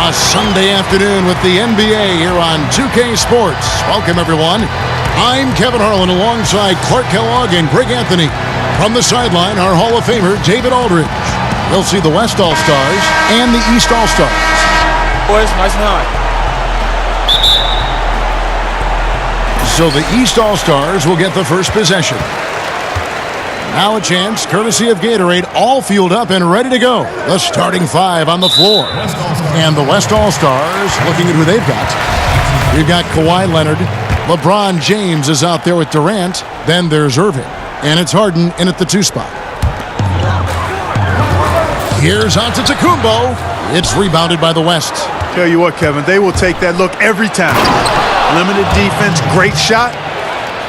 A Sunday afternoon with the NBA here on 2K Sports. Welcome, everyone. I'm Kevin Harlan alongside Clark Kellogg and Greg Anthony. From the sideline, our Hall of Famer, David Aldridge. We'll see the West All-Stars and the East All-Stars. Boys, nice and high. So the East All-Stars will get the first possession. Now a chance, courtesy of Gatorade, all fueled up and ready to go. The starting five on the floor. And the West All-Stars, looking at who they've got. We've got Kawhi Leonard. LeBron James is out there with Durant. Then there's Irving. And it's Harden in at the 2 spot. Here's Antetokounmpo. It's rebounded by the West. Tell you what, Kevin, they will take that look every time. Limited defense, great shot.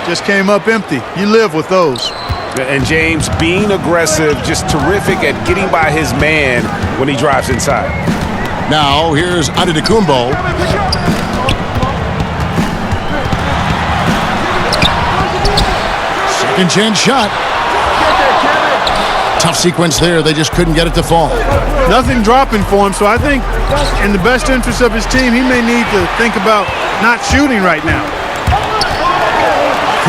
Just came up empty. You live with those. And James being aggressive, just terrific at getting by his man when he drives inside. Now here's Antetokounmpo. Second chance shot. Tough sequence there. They just couldn't get it to fall. Nothing dropping for him, so I think in the best interest of his team, he may need to think about not shooting right now.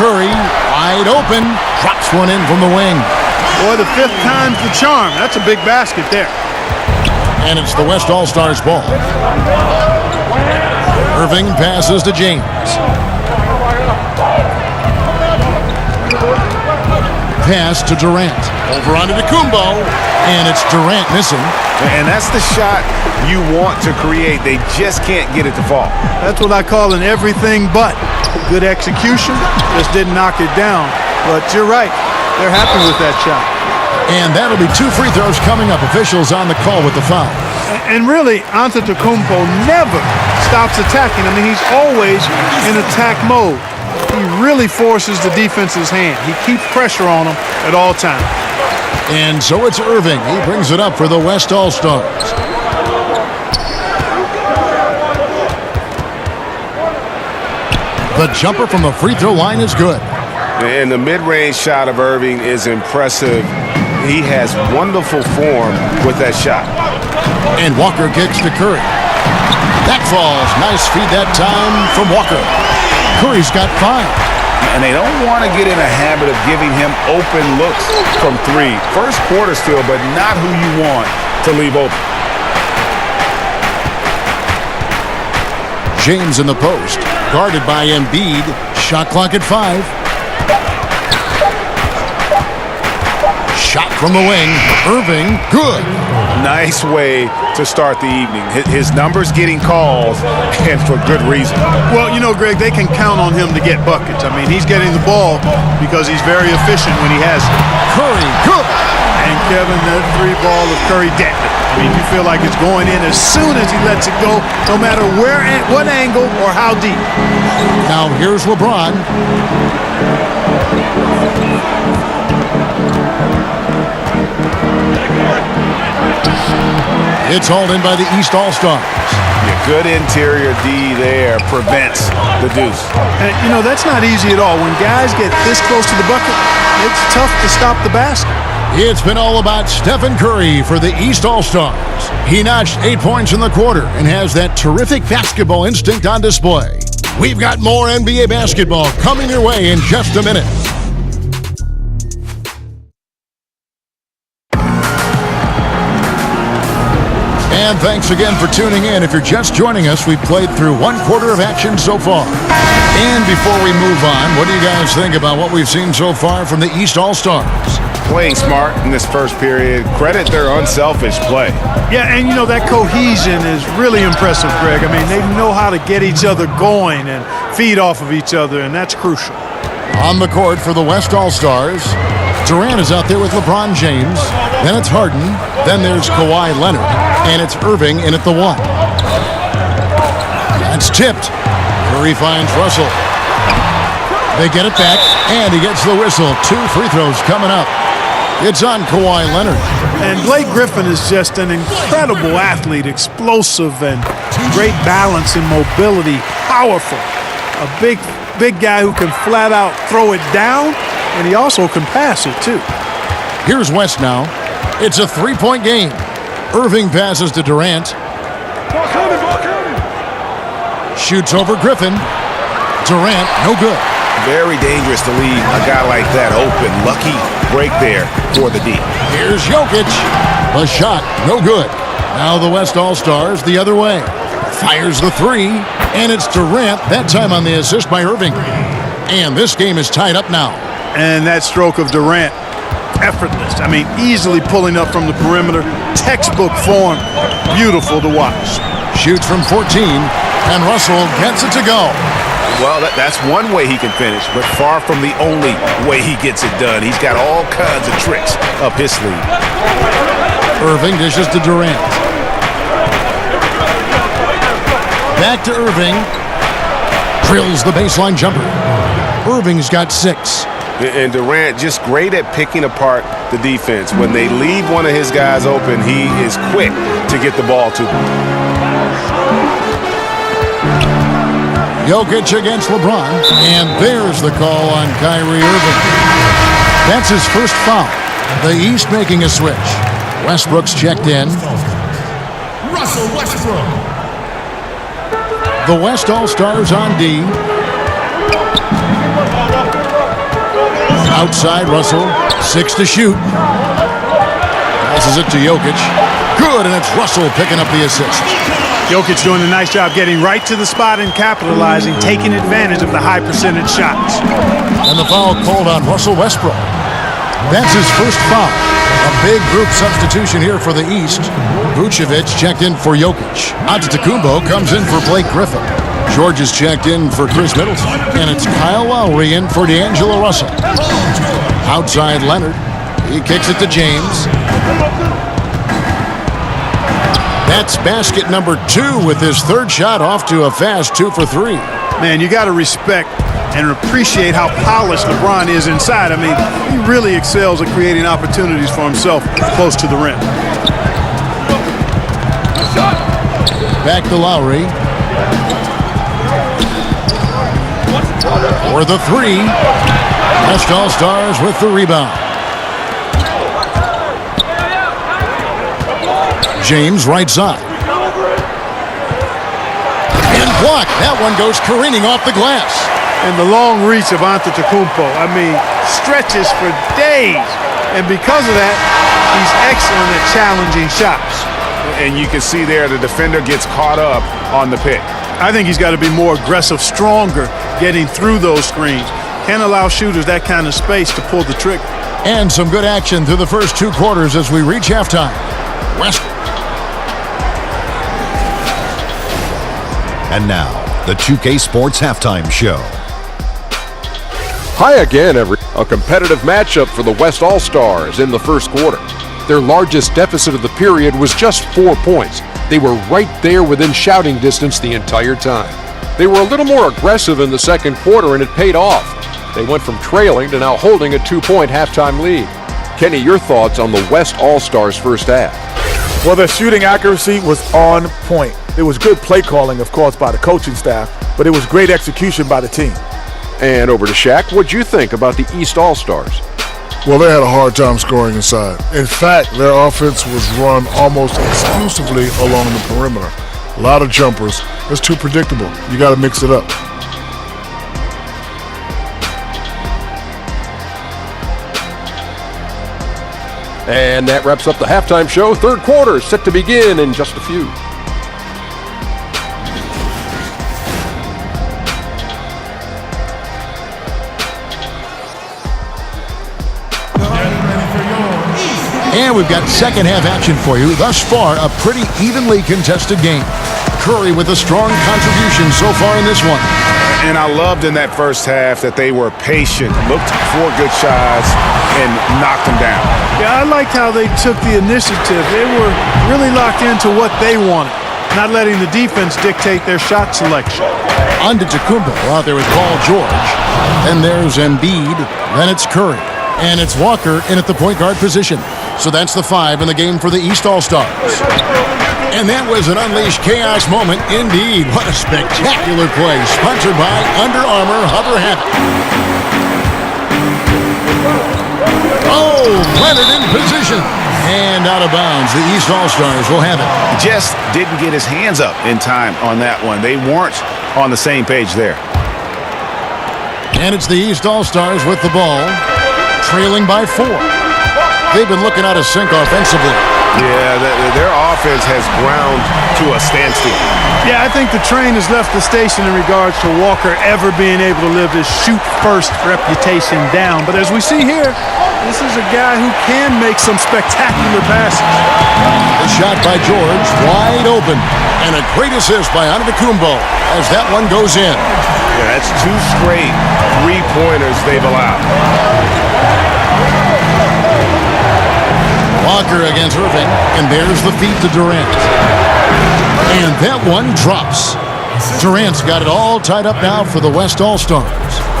Curry, wide open, drops one in from the wing. Boy, the 5th time's the charm. That's a big basket there. And it's the West All-Stars ball. Irving passes to James. Pass to Durant. Over onto Antetokounmpo, and it's Durant missing. And that's the shot you want to create. They just can't get it to fall. That's what I call an everything but. Good execution, just didn't knock it down. But you're right, they're happy with that shot. And that'll be 2 free throws coming up. Officials on the call with the foul. And really, Antetokounmpo never stops attacking. I mean, he's always in attack mode. He really forces the defense's hand. He keeps pressure on them at all times. And so it's Irving. He brings it up for the West All-Stars. The jumper from the free throw line is good. And the mid-range shot of Irving is impressive. He has wonderful form with that shot. And Walker kicks to Curry. That falls. Nice feed that time from Walker. Curry's got 5. And they don't want to get in a habit of giving him open looks from 3. First quarter still, but not who you want to leave open. James in the post. Guarded by Embiid. Shot clock at 5. Shot from the wing. Irving, good. Nice way to start the evening. His numbers getting calls, and for good reason. Well, you know, Greg, they can count on him to get buckets. I mean, he's getting the ball because he's very efficient when he has it. Curry, good. And Kevin, that 3 ball of Curry deadly. I mean, you feel like it's going in as soon as he lets it go, no matter where, at what angle, or how deep. Now here's LeBron. It's hauled in by the East All-Stars. Yeah, good interior D there prevents the deuce. And, you know, that's not easy at all. When guys get this close to the bucket, it's tough to stop the basket. It's been all about Stephen Curry for the East All-Stars. He notched 8 points in the quarter and has that terrific basketball instinct on display. We've got more NBA basketball coming your way in just a minute. And thanks again for tuning in. If you're just joining us, we've played through 1 quarter of action so far. And before we move on, what do you guys think about what we've seen so far from the East All-Stars? Playing smart in this first period. Credit their unselfish play. Yeah, and you know, that cohesion is really impressive, Greg. I mean, they know how to get each other going and feed off of each other, and that's crucial. On the court for the West All-Stars, Durant is out there with LeBron James. Then it's Harden. Then there's Kawhi Leonard. And it's Irving in at the 1. That's tipped. Curry finds Russell. They get it back, and he gets the whistle. 2 free throws coming up. It's on Kawhi Leonard. And Blake Griffin is just an incredible athlete, explosive and great balance and mobility, powerful. A big guy who can flat out throw it down, and he also can pass it too. Here's West now. It's a 3-point game. Irving passes to Durant. Shoots over Griffin. Durant, no good. Very dangerous to leave a guy like that open. Lucky break there for the D. Here's Jokic. The shot, no good. Now the West All-Stars the other way. Fires the three, and it's Durant, that time on the assist by Irving. And this game is tied up now. And that stroke of Durant, effortless. I mean, easily pulling up from the perimeter. Textbook form. Beautiful to watch. Shoots from 14, and Russell gets it to go. Well, that's one way he can finish, but far from the only way he gets it done. He's got all kinds of tricks up his sleeve. Irving dishes to Durant. Back to Irving. Drills the baseline jumper. Irving's got 6. And Durant just great at picking apart the defense. When they leave one of his guys open, he is quick to get the ball to them. Jokic against LeBron, and there's the call on Kyrie Irving. That's his first foul. The East making a switch. Westbrook's checked in. Russell Westbrook. The West All-Stars on D. Outside Russell, 6 to shoot. Passes it to Jokic. Good, and it's Russell picking up the assist. Jokic doing a nice job getting right to the spot and capitalizing, taking advantage of the high percentage shots. And the foul called on Russell Westbrook. That's his first foul. A big group substitution here for the East. Vucevic checked in for Jokic. Antetokounmpo comes in for Blake Griffin. George is checked in for Chris Middleton. And it's Kyle Lowry in for D'Angelo Russell. Outside Leonard. He kicks it to James. That's basket number 2 with his third shot off to a fast 2 for 3. Man, you got to respect and appreciate how polished LeBron is inside. I mean, he really excels at creating opportunities for himself close to the rim. Back to Lowry. For the 3. West All-Stars with the rebound. James right side. And blocked. That one goes careening off the glass. And the long reach of Antetokounmpo, I mean, stretches for days. And because of that, he's excellent at challenging shots. And you can see there the defender gets caught up on the pick. I think he's got to be more aggressive, stronger, getting through those screens. Can't allow shooters that kind of space to pull the trigger. And some good action through the first 2 quarters as we reach halftime. West. And now, the 2K Sports Halftime Show. Hi again, a competitive matchup for the West All-Stars in the first quarter. Their largest deficit of the period was just 4 points. They were right there within shouting distance the entire time. They were a little more aggressive in the second quarter, and it paid off. They went from trailing to now holding a 2-point halftime lead. Kenny, your thoughts on the West All-Stars first half? Well, their shooting accuracy was on point. It was good play calling, of course, by the coaching staff, but it was great execution by the team. And over to Shaq, what'd you think about the East All-Stars? Well, they had a hard time scoring inside. In fact, their offense was run almost exclusively along the perimeter. A lot of jumpers. It's too predictable. You got to mix it up. And that wraps up the halftime show. Third quarter set to begin in just a few. And we've got second half action for you. Thus far, a pretty evenly contested game. Curry with a strong contribution so far in this one. And I loved in that first half that they were patient, looked for good shots, and knocked them down. Yeah, I liked how they took the initiative. They were really locked into what they wanted, not letting the defense dictate their shot selection. Antetokounmpo out there with Paul George. Then there's Embiid. Then it's Curry. And it's Walker in at the point guard position. So that's the 5 in the game for the East All-Stars. And that was an unleashed chaos moment indeed. What a spectacular play. Sponsored by Under Armour Hover Habit. Oh, Leonard in position. And out of bounds. The East All-Stars will have it. Just didn't get his hands up in time on that one. They weren't on the same page there. And it's the East All-Stars with the ball, trailing by 4. They've been looking out of sync offensively. Yeah, their offense has ground to a standstill. Yeah, I think the train has left the station in regards to Walker ever being able to live his shoot-first reputation down. But as we see here, this is a guy who can make some spectacular passes. The shot by George, wide open. And a great assist by Antetokounmpo as that one goes in. Yeah, that's 2 straight three-pointers they've allowed. Walker against Irving, and there's the feed to Durant. And that one drops. Durant's got it all tied up now for the West All-Stars.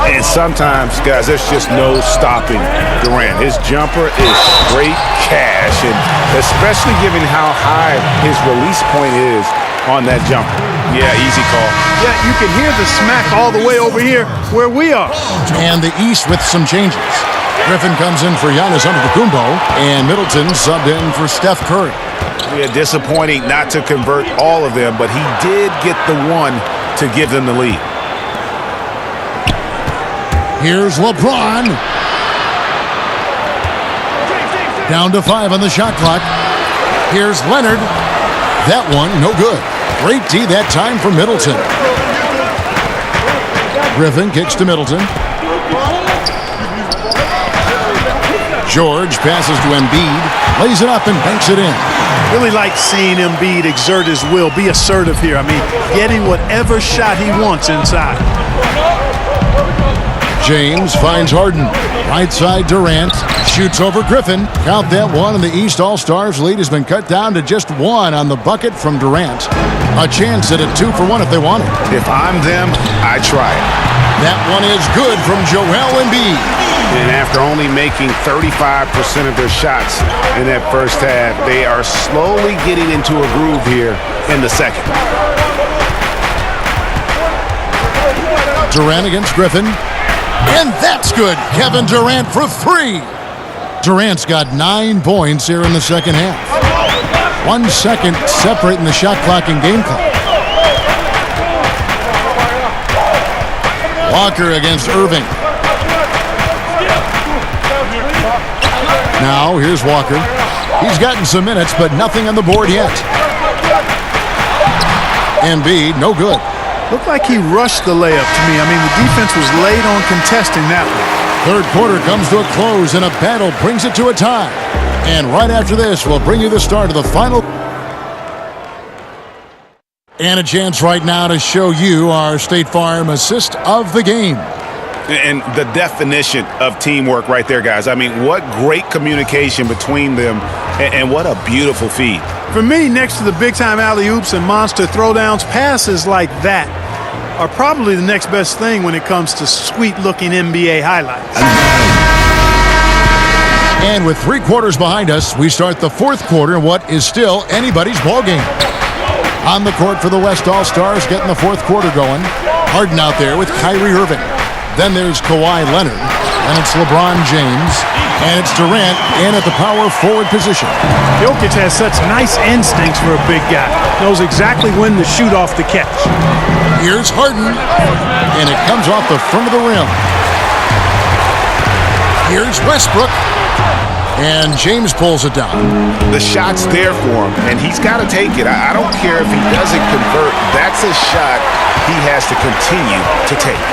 And sometimes, guys, there's just no stopping Durant. His jumper is straight cash, and especially given how high his release point is on that jumper. Yeah, easy call. Yeah, you can hear the smack all the way over here where we are. And the East with some changes. Griffin comes in for Giannis Antetokounmpo, and Middleton subbed in for Steph Curry. Yeah, disappointing not to convert all of them, but he did get the one to give them the lead. Here's LeBron. Down to 5 on the shot clock. Here's Leonard. That one, no good. Great D that time for Middleton. Griffin kicks to Middleton. George passes to Embiid, lays it up and banks it in. Really like seeing Embiid exert his will, be assertive here. I mean, getting whatever shot he wants inside. James finds Harden. Right side Durant. Shoots over Griffin. Count that one, and the East All-Stars lead has been cut down to just 1 on the bucket from Durant. A chance at a 2 for 1 if they want it. If I'm them, I try it. That one is good from Joel Embiid. And after only making 35% of their shots in that first half, they are slowly getting into a groove here in the second. Durant against Griffin. And that's good. Kevin Durant for 3. Durant's got 9 points here in the second half. 1 second separating the shot clock and game clock. Walker against Irving. Now, here's Walker. He's gotten some minutes, but nothing on the board yet. Embiid, no good. Looked like he rushed the layup to me. I mean, the defense was late on contesting that one. Third quarter comes to a close, and a battle brings it to a tie. And right after this, we'll bring you the start of the final. And a chance right now to show you our State Farm assist of the game. And the definition of teamwork right there, guys. I mean, what great communication between them, and what a beautiful feed. For me, next to the big-time alley-oops and monster throwdowns, passes like that are probably the next best thing when it comes to sweet-looking NBA highlights. And with 3 quarters behind us, we start the 4th quarter in what is still anybody's ball game. On the court for the West All-Stars, getting the 4th quarter going. Harden out there with Kyrie Irving. Then there's Kawhi Leonard, and it's LeBron James, and it's Durant in at the power forward position. Jokic has such nice instincts for a big guy. Knows exactly when to shoot off the catch. Here's Harden, and it comes off the front of the rim. Here's Westbrook, and James pulls it down. The shot's there for him, and he's got to take it. I don't care if he doesn't convert. That's a shot he has to continue to take.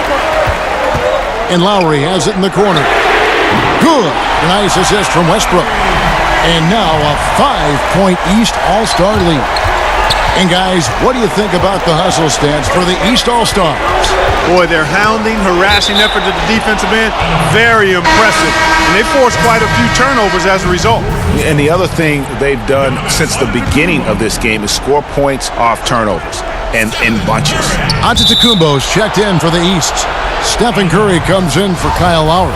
And Lowry has it in the corner. Good. Nice assist from Westbrook. And now a 5-point East All-Star lead. And guys, what do you think about the hustle stats for the East All-Stars? Boy, their hounding, harassing effort at the defensive end, very impressive. And they forced quite a few turnovers as a result. And the other thing they've done since the beginning of this game is score points off turnovers and in bunches. Antetokounmpo's checked in for the East. Stephen Curry comes in for Kyle Lowry.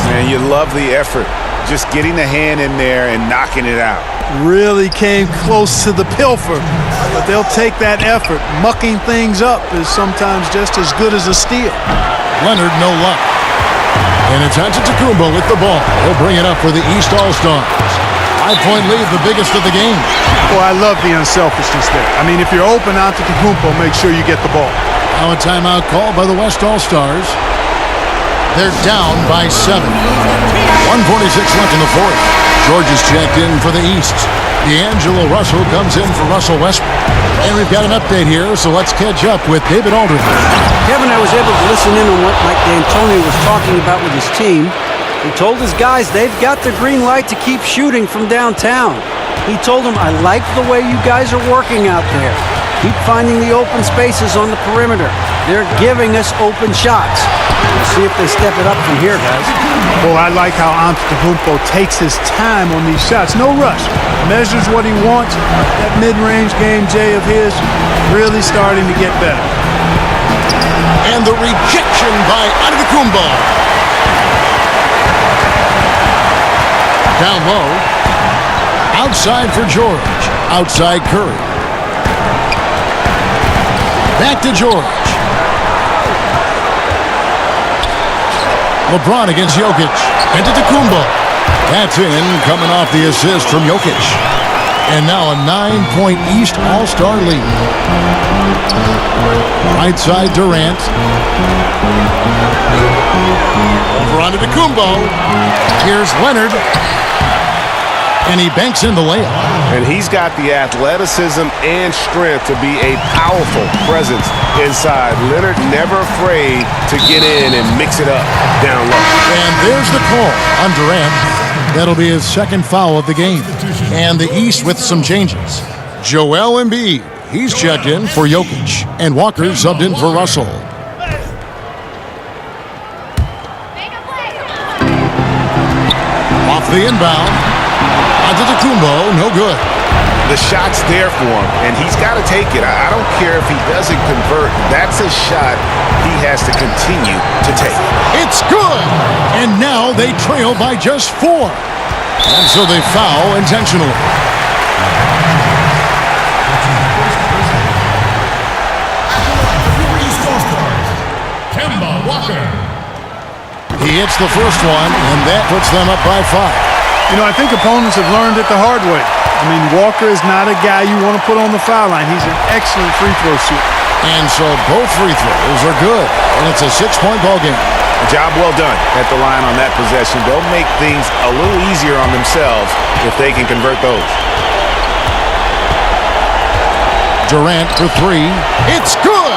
Man, you love the effort. Just getting the hand in there and knocking it out. Really came close to the pilfer, but they'll take that effort. Mucking things up is sometimes just as good as a steal. Leonard, no luck. And it's Antetokounmpo with the ball. He'll bring it up for the East All-Stars. 5-point lead, the biggest of the game. Boy, I love the unselfishness there. I mean, if you're open, Antetokounmpo, make sure you get the ball. Now a timeout called by the West All-Stars. They're down by 7. 1:46 left in the fourth. George is checked in for the East. D'Angelo Russell comes in for Russell Westbrook. And we've got an update here, so let's catch up with David Aldridge. Kevin, I was able to listen in on what Mike D'Antoni was talking about with his team. He told his guys they've got the green light to keep shooting from downtown. He told them, I like the way you guys are working out there. Keep finding the open spaces on the perimeter. They're giving us open shots. We'll see if they step it up from here, guys. Well, I like how Antetokounmpo takes his time on these shots. No rush. Measures what he wants. That mid-range game, Jay, of his, really starting to get better. And the rejection by Antetokounmpo. Down low. Outside for George. Outside Curry. Back to George. LeBron against Jokic. Antetokounmpo. That's in, coming off the assist from Jokic. And now a 9-point East All-Star lead. Right side Durant. Over Antetokounmpo. Here's Leonard. And he banks in the layup. And he's got the athleticism and strength to be a powerful presence inside. Leonard never afraid to get in and mix it up down low. And there's the call on Durant. That'll be his second foul of the game. And the East with some changes. Joel Embiid, he's checked in for Jokic. And Walker subbed in for Russell. Off the inbound. Antetokounmpo, no good. The shot's there for him, and he's got to take it. I don't care if he doesn't convert. That's a shot he has to continue to take. It's good! And now they trail by just 4. And so they foul intentionally. Kemba Walker. He hits the first one, and that puts them up by 5. You know, I think opponents have learned it the hard way. I mean, Walker is not a guy you want to put on the foul line. He's an excellent free throw shooter. And so both free throws are good. And it's a 6-point ball game. Job well done at the line on that possession. They'll make things a little easier on themselves if they can convert those. Durant for 3. It's good!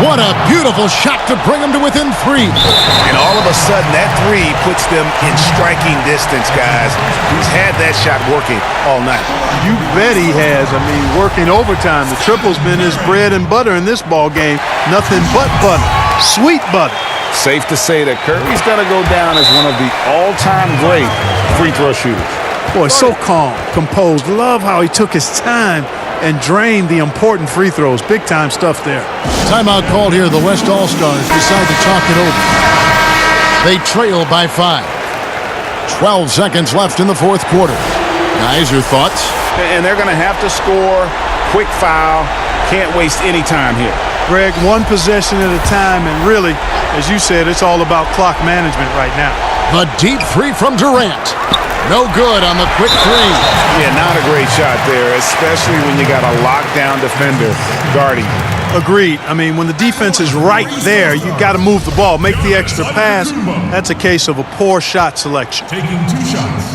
What a beautiful shot to bring them to within 3. And all of a sudden, that 3 puts them in striking distance, guys. He's had that shot working all night. You bet he has. I mean, working overtime. The triple's been his bread and butter in this ball game. Nothing but butter. Sweet butter. Safe to say that Curry's going to go down as one of the all-time great free throw shooters. Boy, so calm, composed. Love how he took his time and drained the important free throws. Big-time stuff there. Timeout called here. The West All-Stars decide to talk it over. They trail by 5. 12 seconds left in the fourth quarter. Guys, your thoughts? And they're going to have to score. Quick foul. Can't waste any time here. Greg, one possession at a time, and really, as you said, it's all about clock management right now. The deep 3 from Durant. No good on the quick 3. Yeah, not a great shot there, especially when you got a lockdown defender guarding. Agreed. I mean, when the defense is right there, you got to move the ball, make the extra pass. That's a case of a poor shot selection. Taking 2 shots.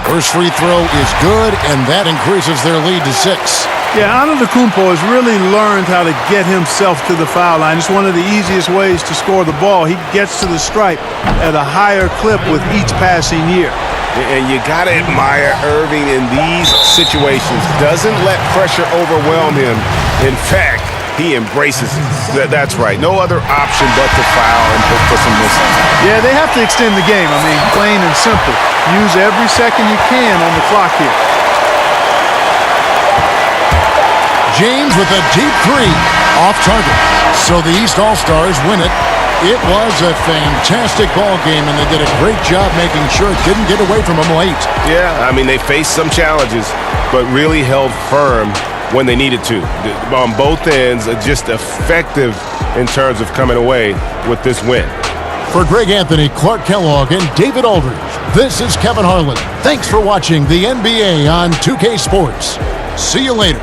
First free throw is good, and that increases their lead to 6. Yeah, Antetokounmpo has really learned how to get himself to the foul line. It's one of the easiest ways to score the ball. He gets to the stripe at a higher clip with each passing year. And you got to admire Irving in these situations. Doesn't let pressure overwhelm him. In fact, he embraces it. That's right. No other option but to foul and hope for some missing. Yeah, they have to extend the game. I mean, plain and simple. Use every second you can on the clock here. James with a deep 3 off target. So the East All-Stars win it. It was a fantastic ball game, and they did a great job making sure it didn't get away from them late. Yeah, I mean, they faced some challenges, but really held firm when they needed to. On both ends, just effective in terms of coming away with this win. For Greg Anthony, Clark Kellogg, and David Aldridge, this is Kevin Harlan. Thanks for watching the NBA on 2K Sports. See you later.